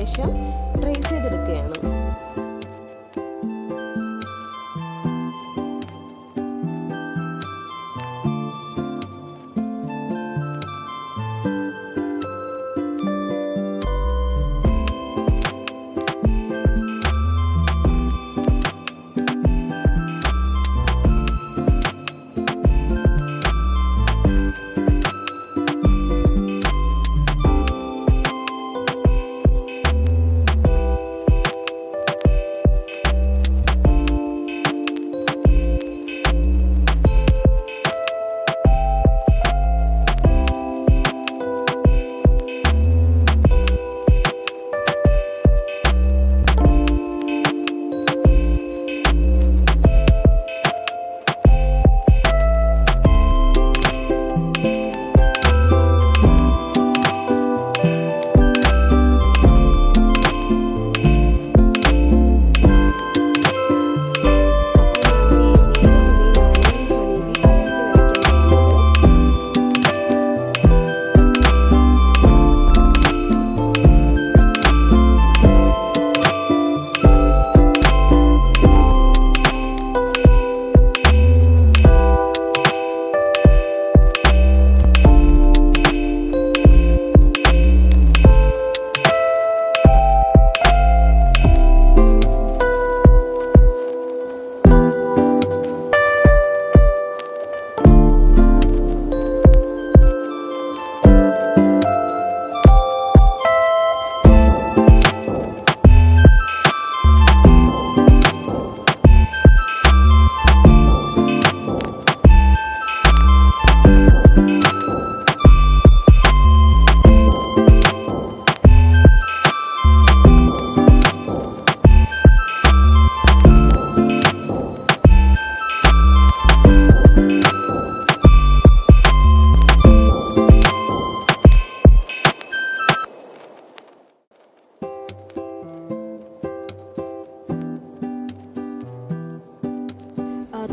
ശേഷം ട്രേസ് ചെയ്തെടുക്കുകയാണ്.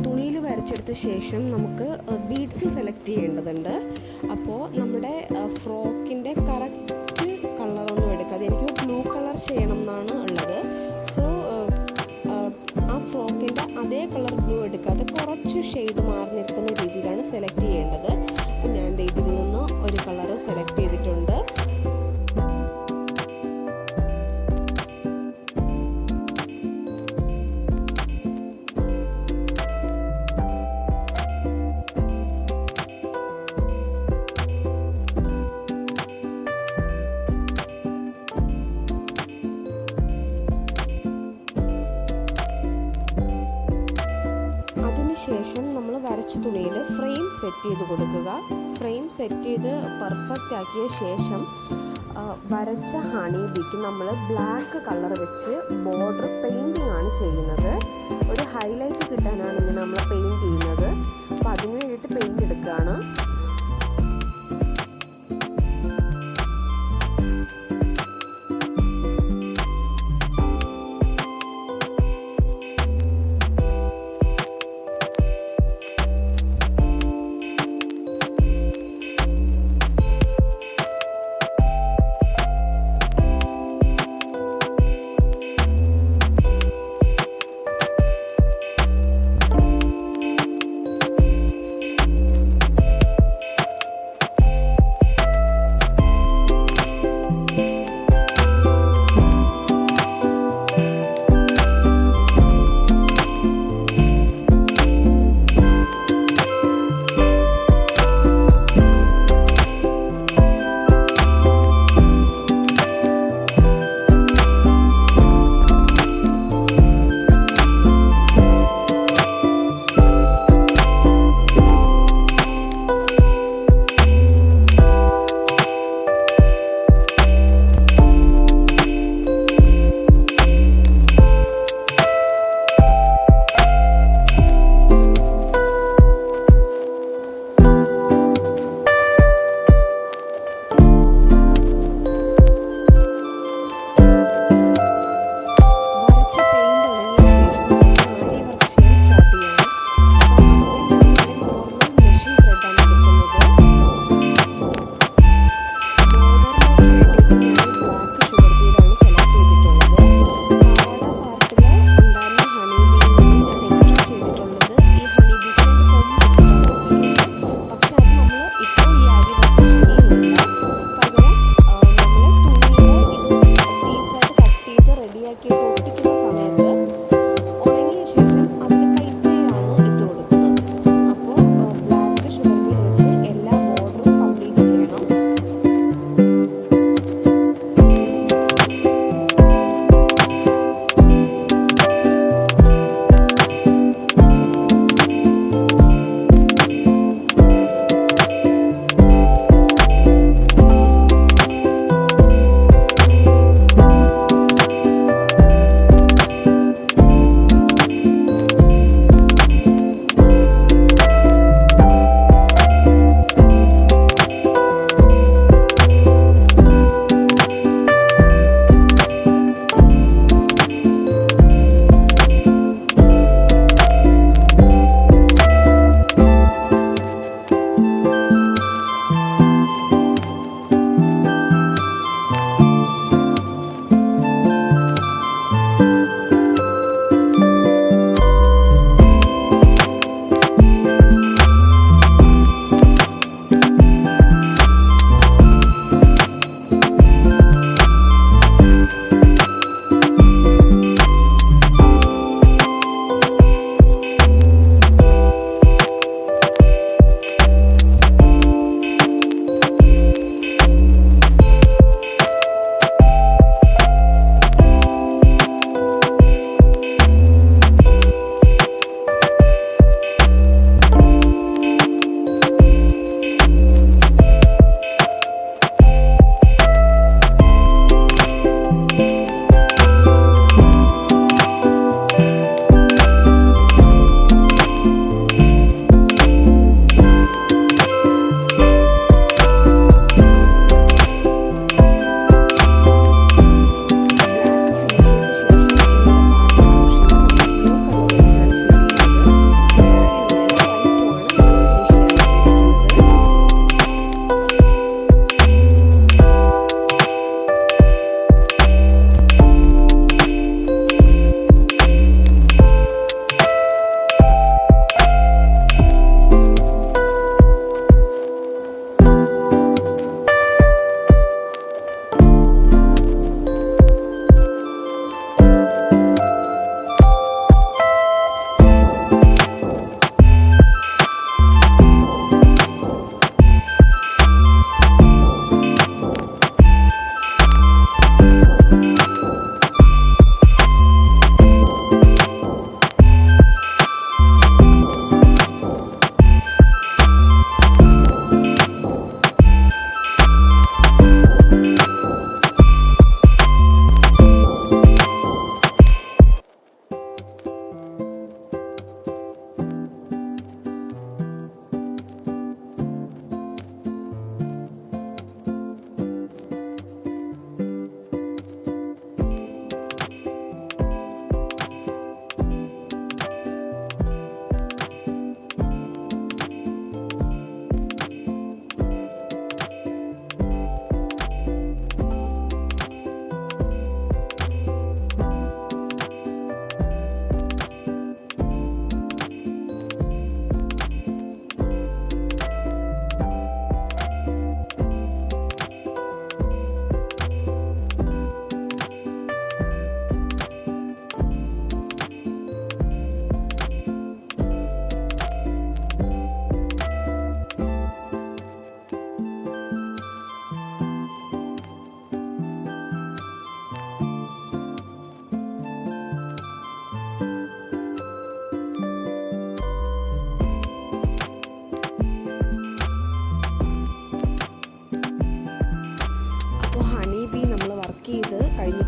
തുണിയിൽ വരച്ചെടുത്ത ശേഷം നമുക്ക് ബീഡ്സ് സെലക്ട് ചെയ്യേണ്ടതുണ്ട്. അപ്പോൾ നമ്മുടെ ഫ്രോക്കിൻ്റെ കറക്റ്റ് കളറൊന്നും എടുക്കാതെ, എനിക്ക് ബ്ലൂ കളർ ചെയ്യണം എന്നാണ് ഉള്ളത്. സോ ആ ഫ്രോക്കിൻ്റെ അതേ കളർ ബ്ലൂ എടുക്കാതെ കുറച്ച് ഷെയ്ഡ് മാറി നിൽക്കുന്ന രീതിയിലാണ് സെലക്ട് ചെയ്യേണ്ടത്. അപ്പോൾ ഞാൻ ഇതിൽ നിന്ന് ഒരു കളർ സെലക്ട് ചെയ്തിട്ടുണ്ട്. ശേഷം നമ്മൾ വരച്ച തുണിയിൽ ഫ്രെയിം സെറ്റ് ചെയ്ത് കൊടുക്കുക. ഫ്രെയിം സെറ്റ് ചെയ്ത് പെർഫെക്റ്റ് ആക്കിയ ശേഷം വരച്ച ഹണി ബീക്ക് നമ്മൾ ബ്ലാക്ക് കളർ വെച്ച് ബോർഡർ പെയിൻറ്റിംഗ് ആണ് ചെയ്യുന്നത്. ഒരു ഹൈലൈറ്റ് കിട്ടാനാണ് ഇങ്ങനെ നമ്മൾ പെയിൻറ്റ് ചെയ്യുന്നത്. അപ്പോൾ അതിന് വേണ്ടിയിട്ട് പെയിൻറ്റ് എടുക്കുകയാണ്.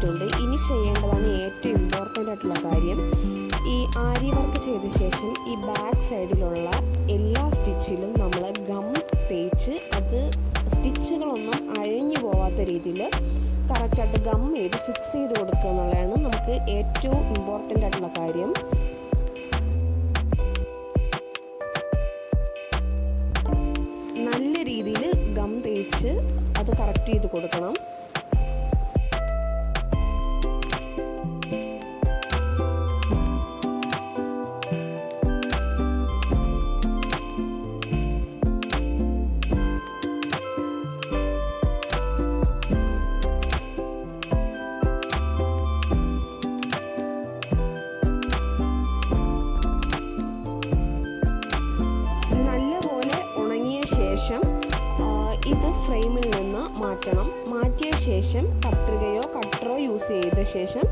കിട്ടിയിട്ടുണ്ട്. ഇനി ചെയ്യേണ്ടതാണ് ഏറ്റവും ഇമ്പോർട്ടൻ്റ് ആയിട്ടുള്ള കാര്യം. ഈ ആരി വർക്ക് ചെയ്ത ശേഷം ഈ ബാക്ക് സൈഡിലുള്ള എല്ലാ സ്റ്റിച്ചിലും നമ്മൾ ഗം തേച്ച് അത് സ്റ്റിച്ചുകളൊന്നും അയഞ്ഞു പോവാത്ത രീതിയിൽ കറക്റ്റായിട്ട് ഗം ചെയ്ത് ഫിക്സ് ചെയ്ത് കൊടുക്കുക എന്നുള്ളതാണ് നമുക്ക് ഏറ്റവും ഇമ്പോർട്ടൻ്റ് ആയിട്ടുള്ള കാര്യം. നല്ല രീതിയിൽ ഗം തേച്ച് അത് കറക്റ്റ് ചെയ്ത് കൊടുക്കണം. ശേഷം ഇത് ഫ്രെയിമിൽ നിന്ന് മാറ്റണം. മാറ്റിയ ശേഷം കത്രികയോ കട്ടറോ യൂസ് ചെയ്ത ശേഷം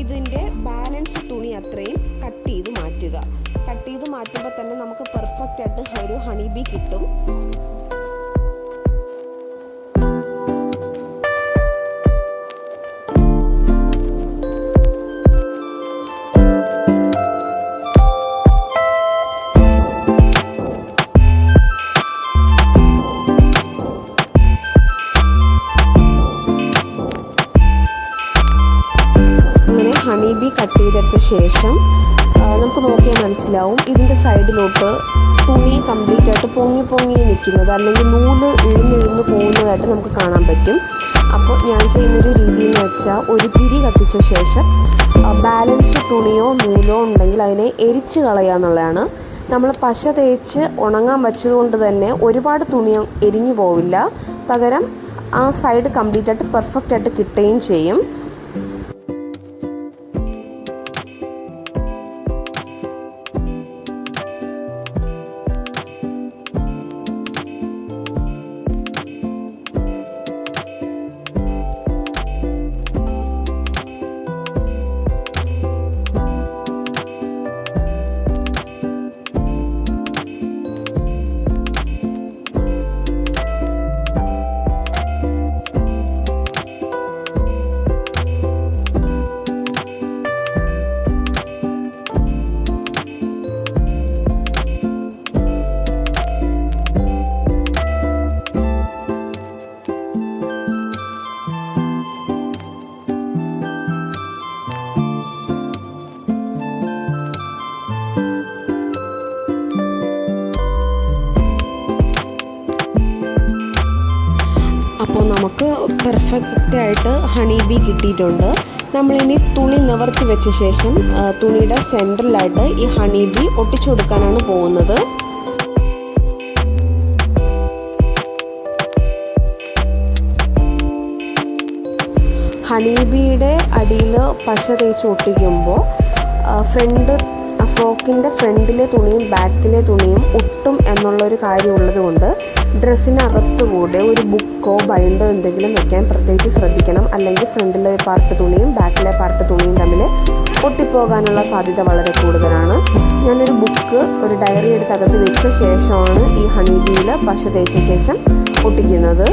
ഇതിൻ്റെ ബാലൻസ് തുണി അത്രയും കട്ട് ചെയ്ത് മാറ്റുക. കട്ട് ചെയ്ത് മാറ്റുമ്പോൾ തന്നെ നമുക്ക് പെർഫെക്റ്റ് ആയിട്ട് ഒരു ഹണി ബീ കിട്ടും. ഹണി ബീ കട്ട് ചെയ്തെടുത്ത ശേഷം നമുക്ക് നോക്കിയാൽ മനസ്സിലാവും ഇതിൻ്റെ സൈഡിലോട്ട് തുണി കംപ്ലീറ്റ് ആയിട്ട് പൊങ്ങി നിൽക്കുന്നത്, അല്ലെങ്കിൽ നൂല് ഇഴുന്ന് പോകുന്നതായിട്ട് നമുക്ക് കാണാൻ പറ്റും. അപ്പോൾ ഞാൻ ചെയ്യുന്നൊരു രീതി എന്ന് വെച്ചാൽ ഒരു തിരി കത്തിച്ച ശേഷം ബാലൻസ് തുണിയോ നൂലോ ഉണ്ടെങ്കിൽ അതിനെ എരിച്ച് കളയുക എന്നുള്ളതാണ്. നമ്മൾ പശ തേച്ച് ഉണങ്ങാൻ വെച്ചതുകൊണ്ട് തന്നെ ഒരുപാട് തുണി എരിഞ്ഞു പോവില്ല, പകരം ആ സൈഡ് കംപ്ലീറ്റ് ആയിട്ട് പെർഫെക്റ്റ് ആയിട്ട് കിട്ടുകയും ചെയ്യും. അപ്പോൾ നമുക്ക് പെർഫെക്റ്റ് ആയിട്ട് ഹണി ബീ കിട്ടിയിട്ടുണ്ട്. നമ്മളിനി തുണി നിവർത്തി വെച്ച ശേഷം തുണിയുടെ സെൻറ്ററിലായിട്ട് ഈ ഹണി ബീ ഒട്ടിച്ചു കൊടുക്കാനാണ് പോകുന്നത്. ഹണി ബീയുടെ അടിയിൽ പശ തേച്ച് ഒട്ടിക്കുമ്പോൾ ഫ്രോക്കിൻ്റെ ഫ്രണ്ടിലെ തുണിയും ബാക്കിലെ തുണിയും ഒട്ടും എന്നുള്ളൊരു കാര്യമുള്ളത് കൊണ്ട് ഡ്രസ്സിനകത്തുകൂടെ ഒരു ബുക്കോ ബൈൻഡോ എന്തെങ്കിലും വെക്കാൻ പ്രത്യേകിച്ച് ശ്രദ്ധിക്കണം. അല്ലെങ്കിൽ ഫ്രണ്ടിലെ പാർട്ട് തുണിയും ബാക്കിലെ പാർട്ട് തുണിയും തമ്മിൽ ഒട്ടിപ്പോകാനുള്ള സാധ്യത വളരെ കൂടുതലാണ്. ഞാനൊരു ബുക്ക്, ഒരു ഡയറി എടുത്ത് അകത്ത് വെച്ച ശേഷമാണ് ഈ ഹണി ബീയിൽ പശ തേച്ച ശേഷം ഒട്ടിക്കുന്നത്.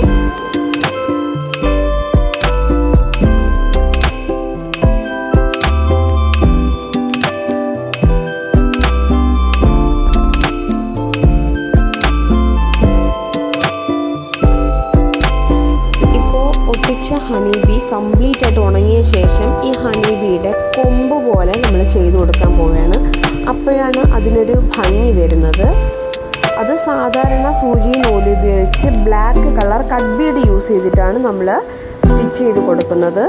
ഹണി ബീ കംപ്ലീറ്റ് ആയിട്ട് ഉണങ്ങിയ ശേഷം ഈ ഹണി ബീയുടെ കൊമ്പ് പോലെ നമ്മൾ ചെയ്തു കൊടുക്കാൻ പോവുകയാണ്. അപ്പോഴാണ് അതിനൊരു ഭംഗി വരുന്നത്. അത് സാധാരണ സൂചി നൂല് ഉപയോഗിച്ച് black colour cut Bede use ചെയ്തിട്ടാണ് നമ്മൾ സ്റ്റിച്ച് ചെയ്ത് കൊടുക്കുന്നത്.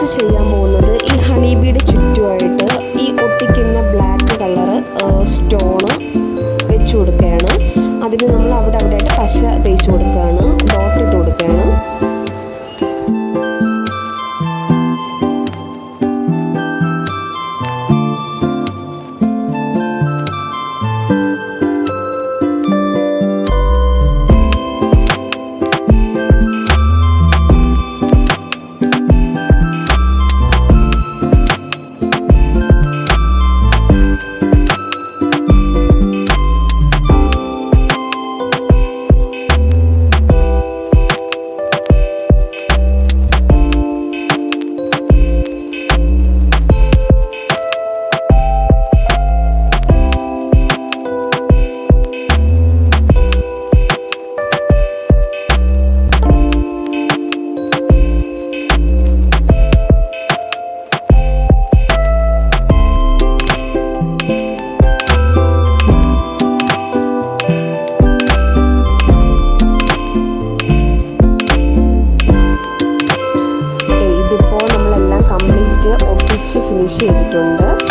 നെക്സ്റ്റ് ചെയ്യാൻ പോകുന്നത് ഈ ഹണി ബീയുടെ ചുറ്റുമായിട്ട് ഈ ഒട്ടിക്കുന്ന ബ്ലാക്ക് കളറ് സ്റ്റോണ് വെച്ച് കൊടുക്കുകയാണ്. അതിന് നമ്മൾ അവിടെ ആയിട്ട് പശ തേച്ച് കൊടുക്കുകയാണ്, ഡോട്ട് ഇട്ട് കൊടുക്കുകയാണ്. ഫിനിഷ് ചെയ്തിട്ടുണ്ട്.